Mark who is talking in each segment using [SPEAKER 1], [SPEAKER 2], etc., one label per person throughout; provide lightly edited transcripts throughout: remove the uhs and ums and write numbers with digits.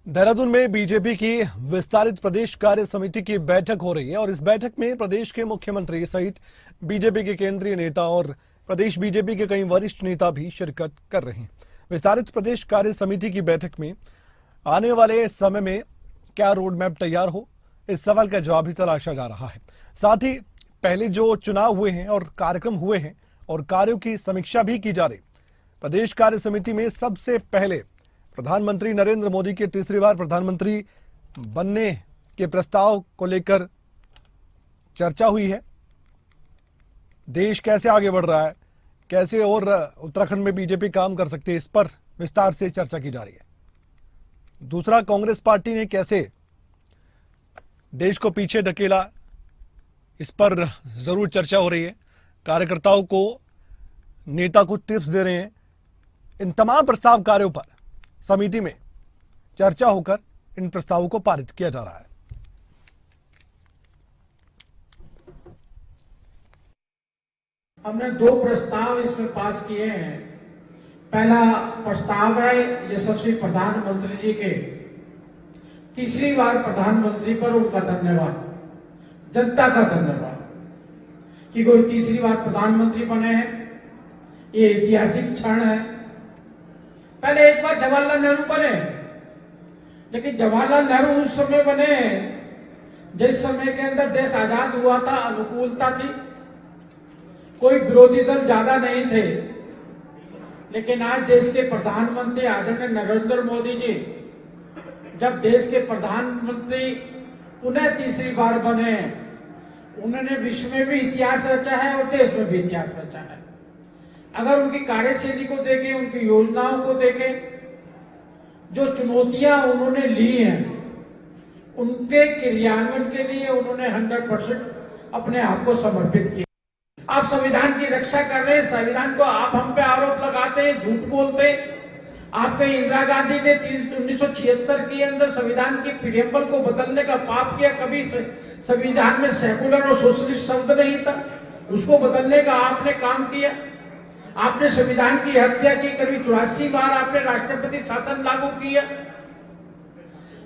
[SPEAKER 1] देहरादून में बीजेपी की विस्तारित प्रदेश कार्य समिति की बैठक हो रही है और इस बैठक में प्रदेश के मुख्यमंत्री सहित बीजेपी के केंद्रीय नेता और प्रदेश बीजेपी के कई वरिष्ठ नेता भी शिरकत कर रहे हैं। विस्तारित प्रदेश कार्य समिति की बैठक में आने वाले समय में क्या रोड मैप तैयार हो, इस सवाल का जवाब भी तलाशा जा रहा है। साथ ही पहले जो चुनाव हुए हैं और कार्यक्रम हुए हैं और कार्यों की समीक्षा भी की जा रही। प्रदेश कार्य समिति में सबसे पहले प्रधानमंत्री नरेंद्र मोदी के तीसरी बार प्रधानमंत्री बनने के प्रस्ताव को लेकर चर्चा हुई है। देश कैसे आगे बढ़ रहा है, कैसे और उत्तराखंड में बीजेपी काम कर सकती है, इस पर विस्तार से चर्चा की जा रही है। दूसरा, कांग्रेस पार्टी ने कैसे देश को पीछे ढकेला, इस पर जरूर चर्चा हो रही है। कार्यकर्ताओं को नेता कुछ टिप्स दे रहे हैं। इन तमाम प्रस्ताव कार्यों पर समिति में चर्चा होकर इन प्रस्तावों को पारित किया जा रहा है।
[SPEAKER 2] हमने दो प्रस्ताव इसमें पास किए हैं। पहला प्रस्ताव है यशस्वी प्रधानमंत्री जी के तीसरी बार प्रधानमंत्री पर उनका धन्यवाद, जनता का धन्यवाद कि कोई तीसरी बार प्रधानमंत्री बने हैं। ये ऐतिहासिक क्षण है। पहले एक बार जवाहरलाल नेहरू बने, लेकिन जवाहरलाल नेहरू उस समय बने जिस समय के अंदर देश आजाद हुआ था, अनुकूलता थी, कोई विरोधी दल ज्यादा नहीं थे। लेकिन आज देश के प्रधानमंत्री आदरणीय नरेंद्र मोदी जी जब देश के प्रधानमंत्री पुनः तीसरी बार बने, उन्होंने विश्व में भी इतिहास रचा है और देश में भी इतिहास रचा है। अगर उनकी कार्यशैली को देखें, उनकी योजनाओं को देखें, जो चुनौतियां उन्होंने ली हैं, उनके क्रियान्वयन के लिए उन्होंने 100% अपने आप को समर्पित किया। आप संविधान की रक्षा कर रहे हैं, संविधान को आप हम पे आरोप लगाते हैं, झूठ बोलते हैं। आपके इंदिरा गांधी ने 1976 के अंदर संविधान की प्रीएम्बल को बदलने का पाप किया। कभी संविधान में सेकुलर और सोशलिस्ट शब्द नहीं था, उसको बदलने का आपने काम किया। आपने संविधान की हत्या की, करीब 84 बार आपने राष्ट्रपति शासन लागू किया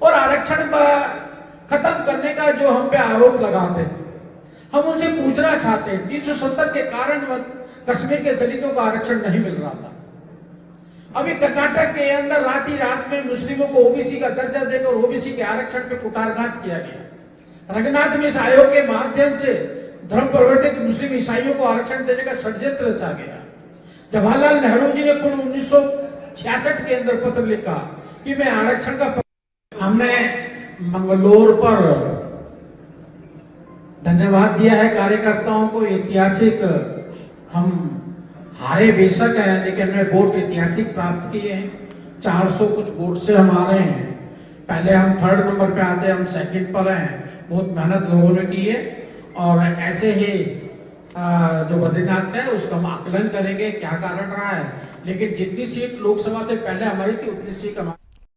[SPEAKER 2] और आरक्षण खत्म करने का जो हम पे आरोप लगाते हैं, हम उनसे पूछना चाहते हैं 370 के कारण कश्मीर के दलितों को आरक्षण नहीं मिल रहा था। अभी कर्नाटक के अंदर रात ही रात में मुस्लिमों को ओबीसी का दर्जा देकर ओबीसी के आरक्षण पे कुठारघात किया गया। रघुनाथ मिश्र आयोग के माध्यम से धर्म परिवर्तित मुस्लिम ईसाइयों को आरक्षण देने का षड्यंत्र रचा गया। जवाहरलाल नेहरू जी ने कुल 1966 के अंदर पत्र लिखा कि मैं आरक्षण का हमने मंगलोर पर धन्यवाद दिया है कार्यकर्ताओं को। ऐतिहासिक हम हारे बेशक हैं, लेकिन हमने वोट ऐतिहासिक प्राप्त किए हैं। 400 कुछ वोट से हम हारे हैं। पहले हम 3rd नंबर पे आते, हम 2nd पर हैं। बहुत मेहनत लोगों ने की है और ऐसे ही जो बद्रीनाथ है उसका हम आकलन करेंगे क्या कारण रहा है। लेकिन जितनी सीट लोकसभा से पहले हमारी थी उतनी सीट हमारी